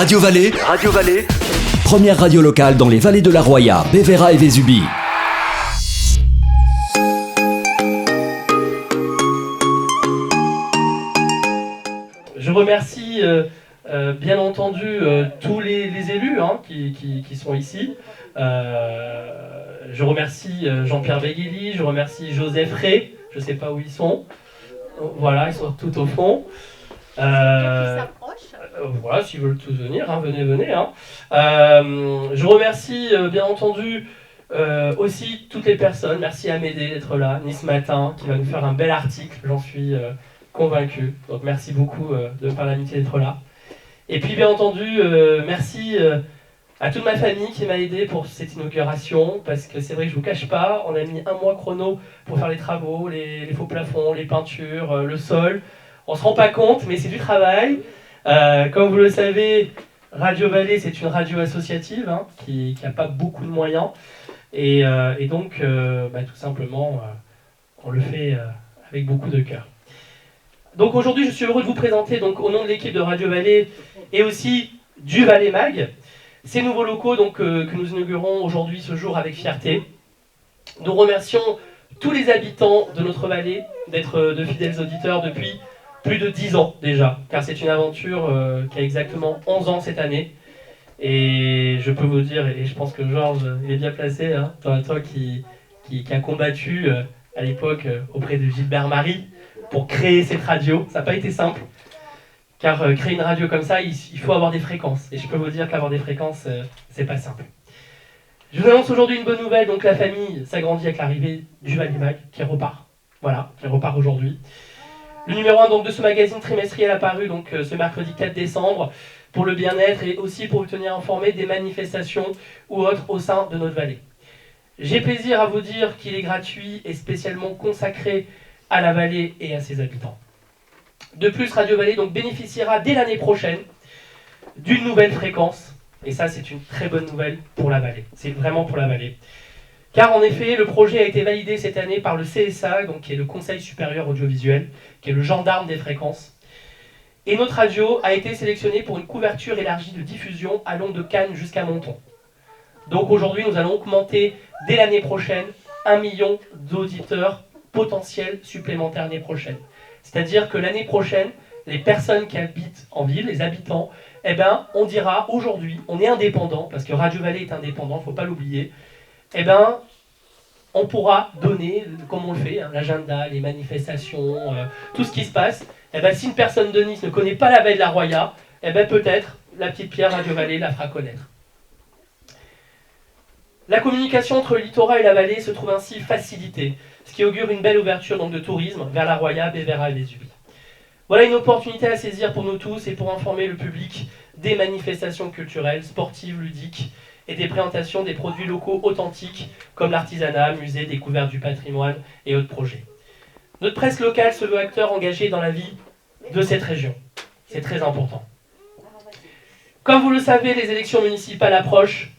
Radio Vallée. Radio Vallée. Première radio locale dans les vallées de la Roya, Bévéra et Vésubie. Je remercie bien entendu tous les élus qui sont ici. Je remercie Jean-Pierre Béguéli, je remercie Joseph Ray, je ne sais pas où ils sont. Voilà, ils sont tout au fond. Voilà, s'ils veulent tous venir, venez. Je remercie bien entendu aussi toutes les personnes. Merci à Médée d'être là, Nice Matin, qui va nous faire un bel article, j'en suis convaincu. Donc merci beaucoup de faire l'amitié d'être là. Et puis bien entendu, merci à toute ma famille qui m'a aidé pour cette inauguration, parce que c'est vrai que je ne vous cache pas, on a mis 1 mois chrono pour faire les travaux, les faux plafonds, les peintures, le sol. On ne se rend pas compte, mais c'est du travail. Comme vous le savez, Radio Vallée, c'est une radio associative qui n'a pas beaucoup de moyens. Et donc, tout simplement, on le fait avec beaucoup de cœur. Donc aujourd'hui, je suis heureux de vous présenter donc, au nom de l'équipe de Radio Vallée et aussi du Vallée Mag, ces nouveaux locaux que nous inaugurons aujourd'hui, ce jour, avec fierté. Nous remercions tous les habitants de notre vallée d'être de fidèles auditeurs depuis plus de 10 ans déjà, car c'est une aventure qui a exactement 11 ans cette année. Et je peux vous dire, et je pense que Georges est bien placé, toi qui a combattu à l'époque auprès de Gilbert Marie pour créer cette radio. Ça n'a pas été simple, car créer une radio comme ça, il faut avoir des fréquences. Et je peux vous dire qu'avoir des fréquences, c'est pas simple. Je vous annonce aujourd'hui une bonne nouvelle, donc la famille s'agrandit avec l'arrivée du Vallée Mag, qui repart. Voilà, qui repart aujourd'hui. Le numéro 1 donc, de ce magazine trimestriel apparu donc, ce mercredi 4 décembre pour le bien-être et aussi pour vous tenir informé des manifestations ou autres au sein de notre vallée. J'ai plaisir à vous dire qu'il est gratuit et spécialement consacré à la vallée et à ses habitants. De plus, Radio Vallée donc, bénéficiera dès l'année prochaine d'une nouvelle fréquence. Et ça, c'est une très bonne nouvelle pour la vallée. C'est vraiment pour la vallée. Car en effet, le projet a été validé cette année par le CSA, donc, qui est le Conseil supérieur audiovisuel, qui est le gendarme des fréquences. Et notre radio a été sélectionnée pour une couverture élargie de diffusion allant de Cannes jusqu'à Menton. Donc aujourd'hui, nous allons augmenter dès l'année prochaine 1 million d'auditeurs potentiels supplémentaires l'année prochaine. C'est-à-dire que l'année prochaine, les personnes qui habitent en ville, les habitants, on dira aujourd'hui, on est indépendant, parce que Radio Vallée est indépendant, il ne faut pas l'oublier, on pourra donner, comme on le fait, l'agenda, les manifestations, tout ce qui se passe. Si une personne de Nice ne connaît pas la baie de la Roya, peut-être la petite pierre Radio Vallée la fera connaître. La communication entre le littoral et la vallée se trouve ainsi facilitée, ce qui augure une belle ouverture donc, de tourisme vers la Roya, Bévéra et Vésubie. Voilà une opportunité à saisir pour nous tous et pour informer le public des manifestations culturelles, sportives, ludiques et des présentations des produits locaux authentiques comme l'artisanat, musée, découverte du patrimoine et autres projets. Notre presse locale se veut acteur engagé dans la vie de cette région. C'est très important. Comme vous le savez, les élections municipales approchent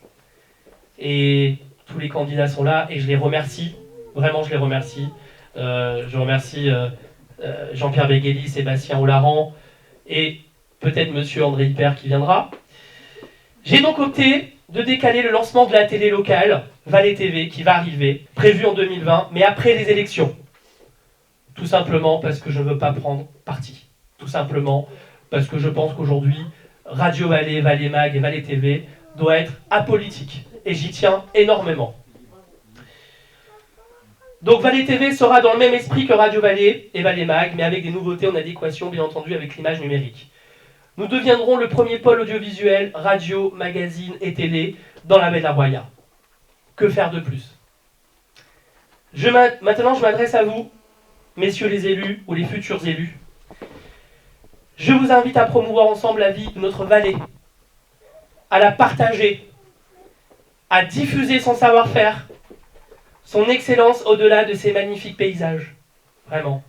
et tous les candidats sont là et je les remercie. Vraiment, je les remercie. Je remercie Jean-Pierre Béguéli, Sébastien Olaran et peut-être Monsieur André Hyper qui viendra. J'ai donc opté de décaler le lancement de la télé locale, Vallée TV, qui va arriver, prévu en 2020, mais après les élections. Tout simplement parce que je ne veux pas prendre parti. Tout simplement parce que je pense qu'aujourd'hui, Radio Vallée, Vallée Mag et Vallée TV doit être apolitique. Et j'y tiens énormément. Donc Vallée TV sera dans le même esprit que Radio Vallée et Vallée Mag, mais avec des nouveautés en adéquation, bien entendu, avec l'image numérique. Nous deviendrons le premier pôle audiovisuel, radio, magazine et télé dans la baie de la Roya. Que faire de plus ? Maintenant, je m'adresse à vous, messieurs les élus ou les futurs élus. Je vous invite à promouvoir ensemble la vie de notre vallée, à la partager, à diffuser son savoir-faire, son excellence au-delà de ses magnifiques paysages. Vraiment.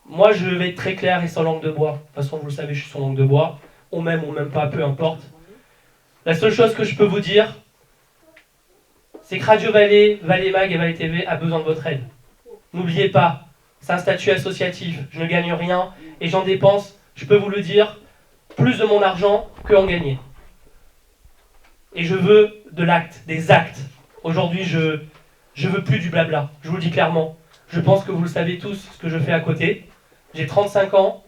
Moi, je vais être très clair et sans langue de bois. De toute façon, vous le savez, je suis sans langue de bois. On m'aime pas, peu importe. La seule chose que je peux vous dire, c'est que Radio Vallée, Vallée Mag et Vallée TV a besoin de votre aide. N'oubliez pas, c'est un statut associatif. Je ne gagne rien et j'en dépense, je peux vous le dire, plus de mon argent en gagner. Et je veux de l'acte, des actes. Aujourd'hui, je veux plus du blabla, je vous le dis clairement. Je pense que vous le savez tous, ce que je fais à côté. J'ai 35 ans,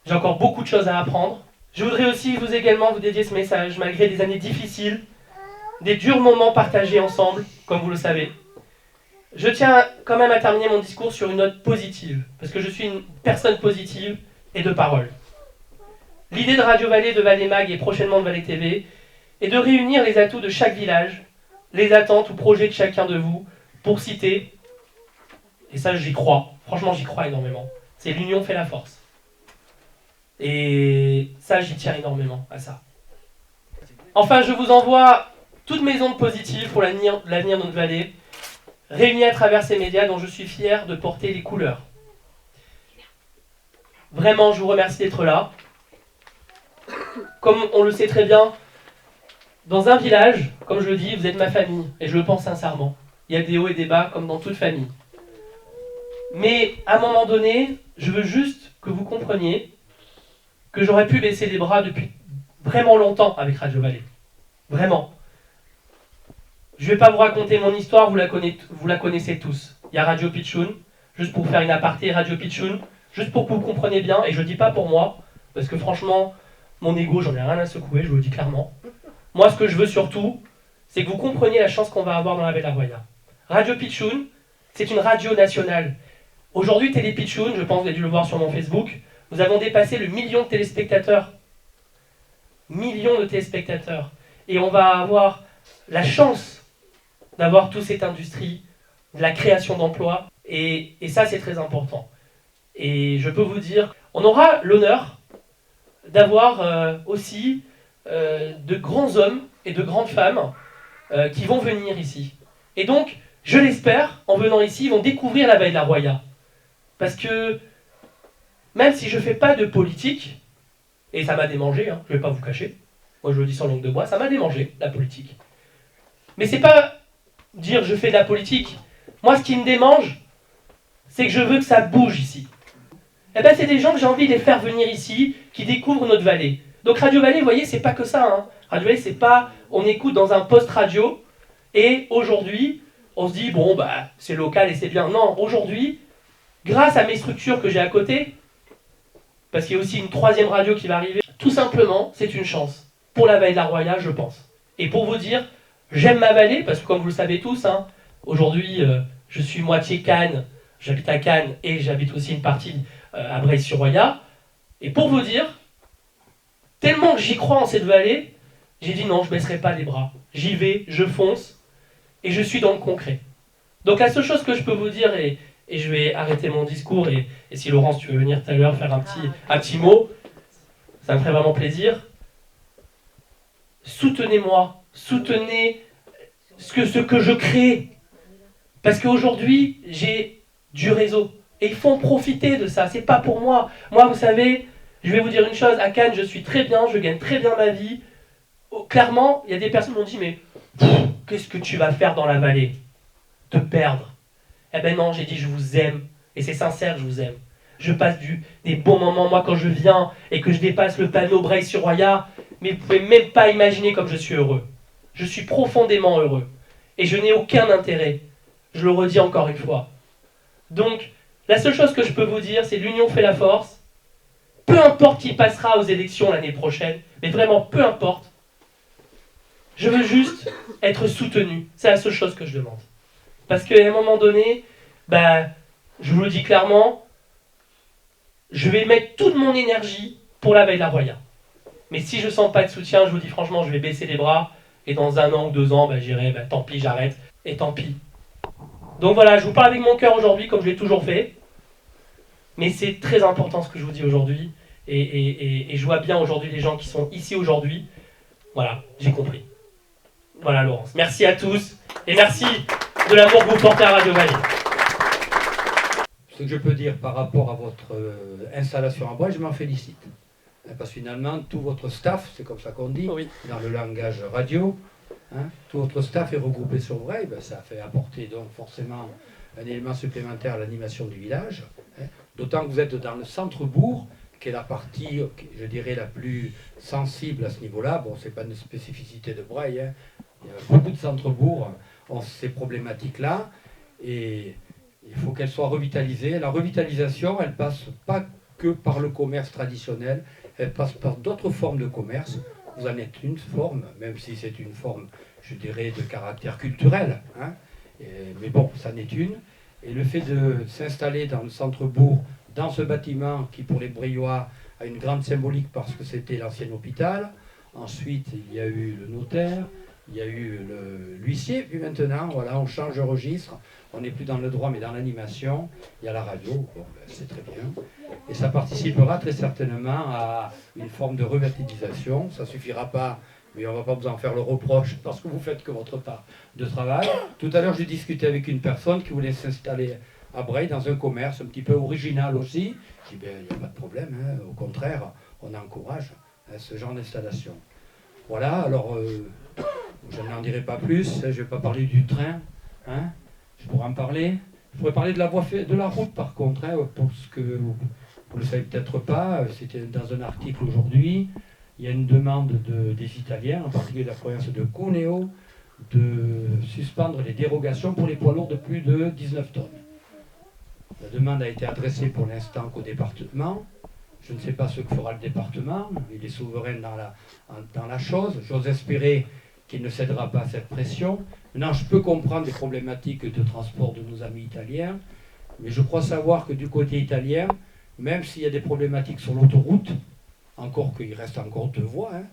j'ai encore beaucoup de choses à apprendre. Je voudrais aussi également vous dédier ce message, malgré des années difficiles, des durs moments partagés ensemble, comme vous le savez. Je tiens quand même à terminer mon discours sur une note positive, parce que je suis une personne positive et de parole. L'idée de Radio Vallée, de Vallée Mag et prochainement de Vallée TV est de réunir les atouts de chaque village, les attentes ou projets de chacun de vous, pour citer, et ça j'y crois, franchement j'y crois énormément, c'est l'union fait la force. Et ça j'y tiens énormément à ça. Enfin je vous envoie toutes mes ondes positives pour l'avenir de notre vallée, réunies à travers ces médias dont je suis fier de porter les couleurs. Vraiment je vous remercie d'être là. Comme on le sait très bien, dans un village, comme je le dis, vous êtes ma famille, et je le pense sincèrement. Il y a des hauts et des bas, comme dans toute famille. Mais à un moment donné, je veux juste que vous compreniez que j'aurais pu baisser les bras depuis vraiment longtemps avec Radio Vallée. Vraiment. Je ne vais pas vous raconter mon histoire, vous la connaissez tous. Il y a Radio Pitchoun, juste pour faire une aparté, Radio Pitchoun, juste pour que vous compreniez bien, et je ne le dis pas pour moi, parce que franchement, mon ego, j'en ai rien à secouer, je vous le dis clairement. Moi, ce que je veux surtout, c'est que vous compreniez la chance qu'on va avoir dans la Vallée de la Roya. Radio Pitchoun, c'est une radio nationale. Aujourd'hui, Télé Pitchoun, je pense que vous avez dû le voir sur mon Facebook, nous avons dépassé le million de téléspectateurs. Millions de téléspectateurs. Et on va avoir la chance d'avoir toute cette industrie, de la création d'emplois, et ça, c'est très important. Et je peux vous dire, on aura l'honneur d'avoir aussi de grands hommes et de grandes femmes qui vont venir ici. Et donc, je l'espère, en venant ici, ils vont découvrir la Vallée de la Roya. Parce que, même si je ne fais pas de politique, et ça m'a démangé, hein, je ne vais pas vous cacher, moi je le dis sans langue de bois, ça m'a démangé, la politique. Mais c'est pas dire je fais de la politique. Moi, ce qui me démange, c'est que je veux que ça bouge ici. Eh ben, c'est des gens que j'ai envie de les faire venir ici, qui découvrent notre vallée. Donc Radio Vallée, vous voyez, c'est pas que ça. Hein. Radio Vallée, c'est pas on écoute dans un poste radio et aujourd'hui, on se dit bon bah c'est local et c'est bien. Non, aujourd'hui, grâce à mes structures que j'ai à côté, parce qu'il y a aussi une troisième radio qui va arriver, tout simplement, c'est une chance pour la Vallée de la Roya, je pense. Et pour vous dire, j'aime ma vallée parce que comme vous le savez tous, hein, aujourd'hui, je suis moitié Cannes, j'habite à Cannes et j'habite aussi une partie à Breil-sur-Roya. Et pour vous dire, tellement que j'y crois en cette vallée, j'ai dit non, je ne baisserai pas les bras. J'y vais, je fonce, et je suis dans le concret. Donc la seule chose que je peux vous dire, et je vais arrêter mon discours, et si Laurence, tu veux venir tout à l'heure faire un petit mot, ça me ferait vraiment plaisir. Soutenez-moi, soutenez ce que je crée. Parce qu'aujourd'hui, j'ai du réseau. Et il faut en profiter de ça, c'est pas pour moi. Moi, vous savez, je vais vous dire une chose, à Cannes, je suis très bien, je gagne très bien ma vie. Clairement, il y a des personnes qui m'ont dit, mais qu'est-ce que tu vas faire dans la vallée? Te perdre. Eh ben non, j'ai dit, je vous aime. Et c'est sincère, je vous aime. Je passe des bons moments, moi, quand je viens et que je dépasse le panneau Breil-sur-Roya, mais vous ne pouvez même pas imaginer comme je suis heureux. Je suis profondément heureux. Et je n'ai aucun intérêt. Je le redis encore une fois. Donc, la seule chose que je peux vous dire, c'est l'union fait la force. Peu importe qui passera aux élections l'année prochaine, mais vraiment peu importe, je veux juste être soutenu. C'est la seule chose que je demande. Parce qu'à un moment donné, je vous le dis clairement, je vais mettre toute mon énergie pour la Vallée de la Roya. Mais si je ne sens pas de soutien, je vous dis franchement, je vais baisser les bras, et dans 1 an ou 2 ans, j'irai, tant pis, j'arrête, et tant pis. Donc voilà, je vous parle avec mon cœur aujourd'hui, comme je l'ai toujours fait. Mais c'est très important ce que je vous dis aujourd'hui. Et je vois bien aujourd'hui les gens qui sont ici aujourd'hui. Voilà, j'ai compris. Voilà Laurence. Merci à tous. Et merci de l'amour que vous portez à Radio Vallée. Ce que je peux dire par rapport à votre installation à Breil, je m'en félicite. Parce que finalement, tout votre staff, c'est comme ça qu'on dit, oui, dans le langage radio, hein, tout votre staff est regroupé sur Breil, ça fait apporter donc forcément un élément supplémentaire à l'animation du village. Hein, d'autant que vous êtes dans le centre-bourg, qui est la partie, je dirais, la plus sensible à ce niveau-là. Bon, ce n'est pas une spécificité de Breil, hein. Il y a beaucoup de centres-bourgs ont ces problématiques-là, et il faut qu'elles soient revitalisées. La revitalisation, elle passe pas que par le commerce traditionnel, elle passe par d'autres formes de commerce. Vous en êtes une forme, même si c'est une forme, je dirais, de caractère culturel, hein. Mais bon, ça n'est une. Et le fait de s'installer dans le centre-bourg, dans ce bâtiment qui, pour les Breillois, a une grande symbolique parce que c'était l'ancien hôpital. Ensuite, il y a eu le notaire, il y a eu l'huissier, puis maintenant, voilà, on change de registre. On n'est plus dans le droit, mais dans l'animation. Il y a la radio, bon, ben, c'est très bien. Et ça participera très certainement à une forme de revitalisation. Ça ne suffira pas, mais on ne va pas vous en faire le reproche parce que vous faites que votre part de travail. Tout à l'heure, j'ai discuté avec une personne qui voulait s'installer à Breil dans un commerce un petit peu original aussi. Je dis, ben, il n'y a pas de problème, hein. Au contraire, on encourage ce genre d'installation. Voilà, alors, je n'en dirai pas plus, je ne vais pas parler du train, hein. Je pourrais en parler. Je pourrais parler de la route par contre, hein, pour ce que vous ne le savez peut-être pas, c'était dans un article aujourd'hui, il y a une demande des Italiens, en particulier de la province de Cuneo, de suspendre les dérogations pour les poids lourds de plus de 19 tonnes. La demande a été adressée pour l'instant qu'au département. Je ne sais pas ce que fera le département, il est souverain dans la chose. J'ose espérer qu'il ne cédera pas à cette pression. Maintenant, je peux comprendre les problématiques de transport de nos amis italiens, mais je crois savoir que du côté italien, même s'il y a des problématiques sur l'autoroute, encore qu'il reste encore 2 voies, hein,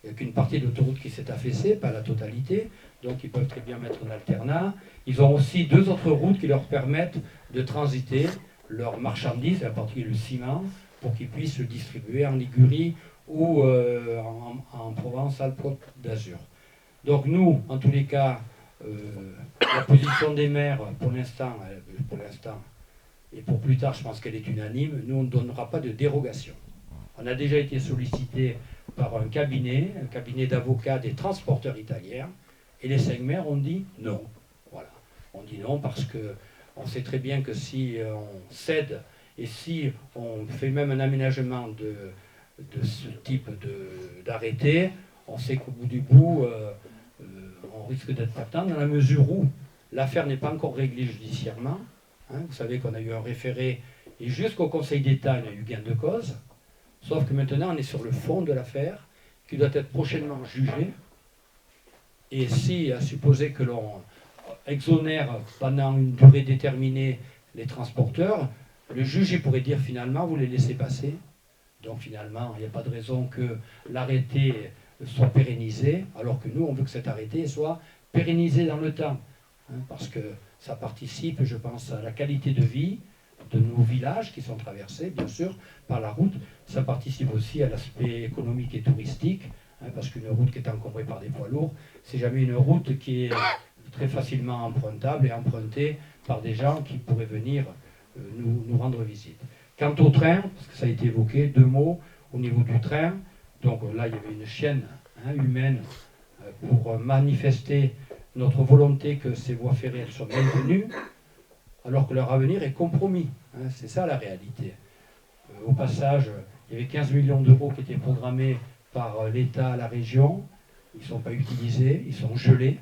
il n'y a qu'une partie de l'autoroute qui s'est affaissée, pas la totalité, donc ils peuvent très bien mettre un alternat. Ils ont aussi 2 autres routes qui leur permettent de transiter leurs marchandises, en particulier le ciment, pour qu'ils puissent le distribuer en Ligurie ou en Provence-Alpes-Côte d'Azur. Donc nous, en tous les cas, la position des maires, pour l'instant, et pour plus tard, je pense qu'elle est unanime, nous, on ne donnera pas de dérogation. On a déjà été sollicité par un cabinet d'avocats des transporteurs italiens, et les 5 maires ont dit non. Voilà. On dit non parce qu'on sait très bien que si on cède, et si on fait même un aménagement de ce type d'arrêté, on sait qu'au bout du bout, on risque d'être partant dans la mesure où l'affaire n'est pas encore réglée judiciairement. Hein, vous savez qu'on a eu un référé et jusqu'au Conseil d'État, il y a eu gain de cause. Sauf que maintenant, on est sur le fond de l'affaire qui doit être prochainement jugé. Et si, à supposer que l'on exonère pendant une durée déterminée les transporteurs, le juge il pourrait dire finalement, vous les laissez passer. Donc finalement, il n'y a pas de raison que l'arrêté soit pérennisé, alors que nous, on veut que cet arrêté soit pérennisé dans le temps. Hein, parce que ça participe, je pense, à la qualité de vie de nos villages qui sont traversés, bien sûr, par la route. Ça participe aussi à l'aspect économique et touristique, hein, parce qu'une route qui est encombrée par des poids lourds, c'est jamais une route qui est très facilement empruntable et empruntée par des gens qui pourraient venir nous rendre visite. Quant au train, parce que ça a été évoqué, 2 mots au niveau du train. Donc là, il y avait une chaîne humaine pour manifester notre volonté que ces voies ferrées soient maintenues, alors que leur avenir est compromis. Hein, c'est ça la réalité. Au passage, il y avait 15 millions d'euros qui étaient programmés par l'État à la région. Ils ne sont pas utilisés, ils sont gelés.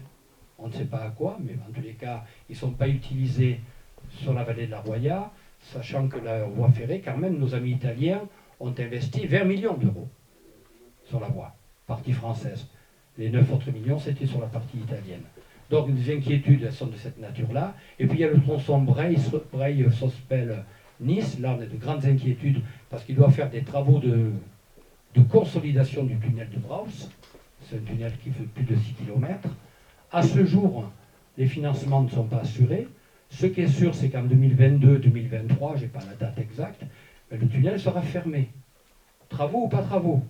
On ne sait pas à quoi, mais en tous les cas, ils ne sont pas utilisés sur la vallée de la Roya, sachant que la voie ferrée, quand même, nos amis italiens ont investi 20 millions d'euros sur la voie, partie française. Les 9 autres millions, c'était sur la partie italienne. Donc, les inquiétudes, elles sont de cette nature-là. Et puis, il y a le tronçon Breil-Sospel-Nice. Là, on a de grandes inquiétudes parce qu'il doit faire des travaux de consolidation du tunnel de Braus. C'est un tunnel qui fait plus de 6 km. À ce jour, les financements ne sont pas assurés. Ce qui est sûr, c'est qu'en 2022-2023, je n'ai pas la date exacte, mais le tunnel sera fermé. Travaux ou pas travaux.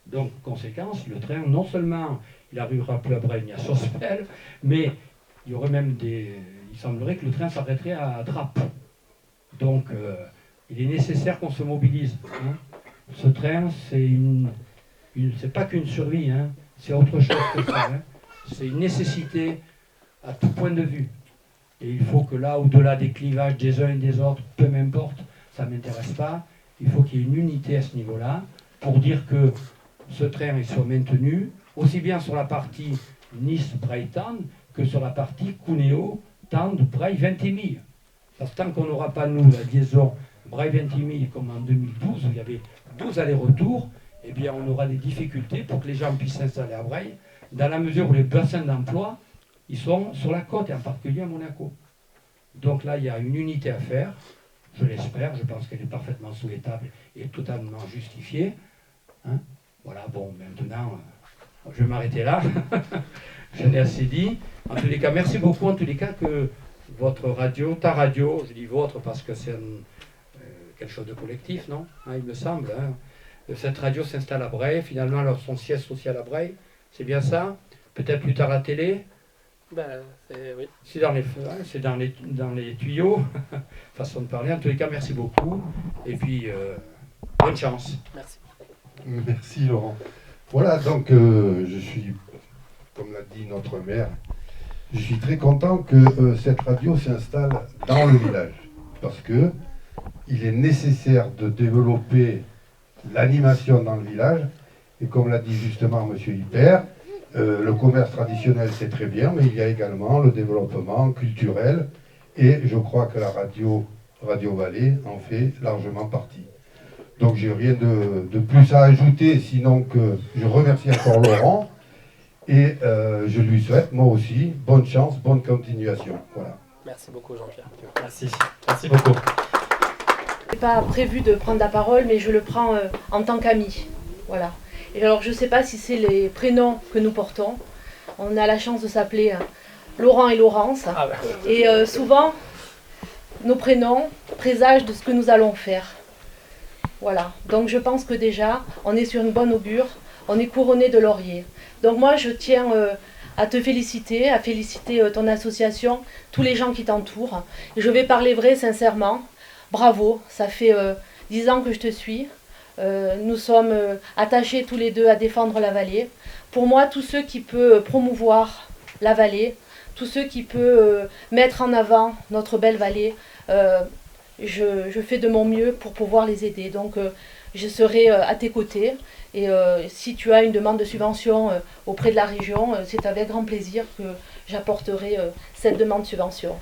Donc, conséquence, le train, non seulement il n'arrivera plus à Breil ni à Sospel, mais il y aurait même il semblerait que le train s'arrêterait à Trappes. Donc, il est nécessaire qu'on se mobilise. Hein. Ce train, c'est pas qu'une survie, hein. C'est autre chose que ça. Hein. C'est une nécessité à tout point de vue. Et il faut que là, au-delà des clivages des uns et des autres, peu m'importe, ça ne m'intéresse pas, il faut qu'il y ait une unité à ce niveau-là pour dire que ce train il soit maintenu, aussi bien sur la partie Nice-Braille-Tende que sur la partie Cuneo-Tende-Braille-Ventimille. Parce que tant qu'on n'aura pas, nous, la liaison Braille-Ventimille comme en 2012, où il y avait 12 allers-retours, eh bien, on aura des difficultés pour que les gens puissent s'installer à Braille, dans la mesure où les bassins d'emploi, ils sont sur la côte, et en particulier à Monaco. Donc là, il y a une unité à faire, je l'espère, je pense qu'elle est parfaitement souhaitable et totalement justifiée. Hein, voilà, bon, maintenant, je vais m'arrêter là. J'en ai assez dit. En tous les cas, merci beaucoup, en tous les cas, que votre radio, ta radio, je dis votre parce que c'est quelque chose de collectif, non hein, il me semble. Hein. Cette radio s'installe à Braille, finalement, alors son siège social à Braille, c'est bien ça. Peut-être plus tard la télé. Oui. C'est dans les tuyaux, façon de parler. En tous les cas, merci beaucoup. Et puis, bonne chance. Merci. Merci Laurent. Voilà, donc je suis, comme l'a dit notre maire, je suis très content que cette radio s'installe dans le village. Parce que il est nécessaire de développer l'animation dans le village. Et comme l'a dit justement M. Hyper, le commerce traditionnel c'est très bien, mais il y a également le développement culturel. Et je crois que la Radio Valais en fait largement partie. Donc j'ai rien de plus à ajouter, sinon que je remercie encore Laurent. Et je lui souhaite, moi aussi, bonne chance, bonne continuation. Voilà. Merci beaucoup Jean-Pierre. Merci. Merci beaucoup. Je n'ai pas prévu de prendre la parole, mais je le prends en tant qu'ami. Voilà. Et alors je ne sais pas si c'est les prénoms que nous portons. On a la chance de s'appeler Laurent et Laurence. Ah ben. Et souvent, nos prénoms présagent de ce que nous allons faire. Voilà. Donc je pense que déjà, on est sur une bonne augure. On est couronné de lauriers. Donc moi, je tiens à te féliciter, à féliciter ton association, tous les gens qui t'entourent. Et je vais parler vrai, sincèrement. Bravo, ça fait 10 ans que je te suis. Nous sommes attachés tous les deux à défendre la vallée. Pour moi, tous ceux qui peuvent promouvoir la vallée, tous ceux qui peuvent mettre en avant notre belle vallée, je fais de mon mieux pour pouvoir les aider. Donc je serai à tes côtés. Et si tu as une demande de subvention auprès de la région, c'est avec grand plaisir que j'apporterai cette demande de subvention.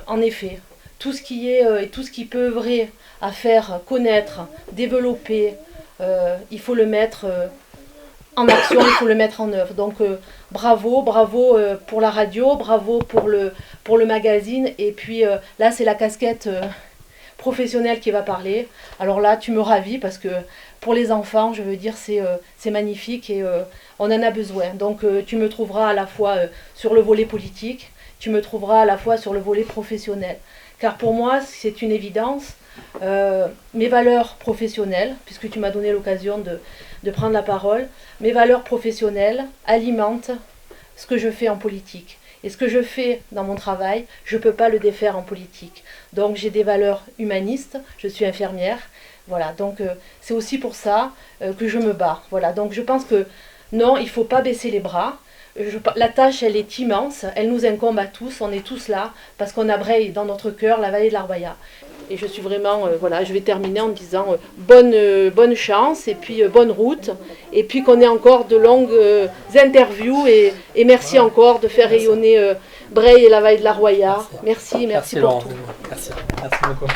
En effet, tout ce qui est et tout ce qui peut œuvrer à faire connaître, développer, il faut le mettre en action, il faut le mettre en œuvre. Donc bravo pour la radio, bravo pour le magazine. Et puis là, c'est la casquette professionnelle qui va parler. Alors là, tu me ravis parce que pour les enfants, je veux dire, c'est magnifique et on en a besoin. Donc tu me trouveras à la fois sur le volet politique, tu me trouveras à la fois sur le volet professionnel. Car pour moi, c'est une évidence. Mes valeurs professionnelles, puisque tu m'as donné l'occasion de prendre la parole, mes valeurs professionnelles alimentent ce que je fais en politique. Et ce que je fais dans mon travail, je ne peux pas le défaire en politique. Donc j'ai des valeurs humanistes, je suis infirmière. Voilà, donc c'est aussi pour ça que je me bats. Voilà, donc je pense que non, il ne faut pas baisser les bras. La tâche, elle est immense, elle nous incombe à tous, on est tous là, parce qu'on a Braille dans notre cœur, la vallée de l'Arboya. Et je suis vraiment, voilà, je vais terminer en disant bonne chance, et puis bonne route, et puis qu'on ait encore de longues interviews, et merci encore de faire rayonner Braille et la vallée de l'Arboya. Merci pour tout. Merci beaucoup.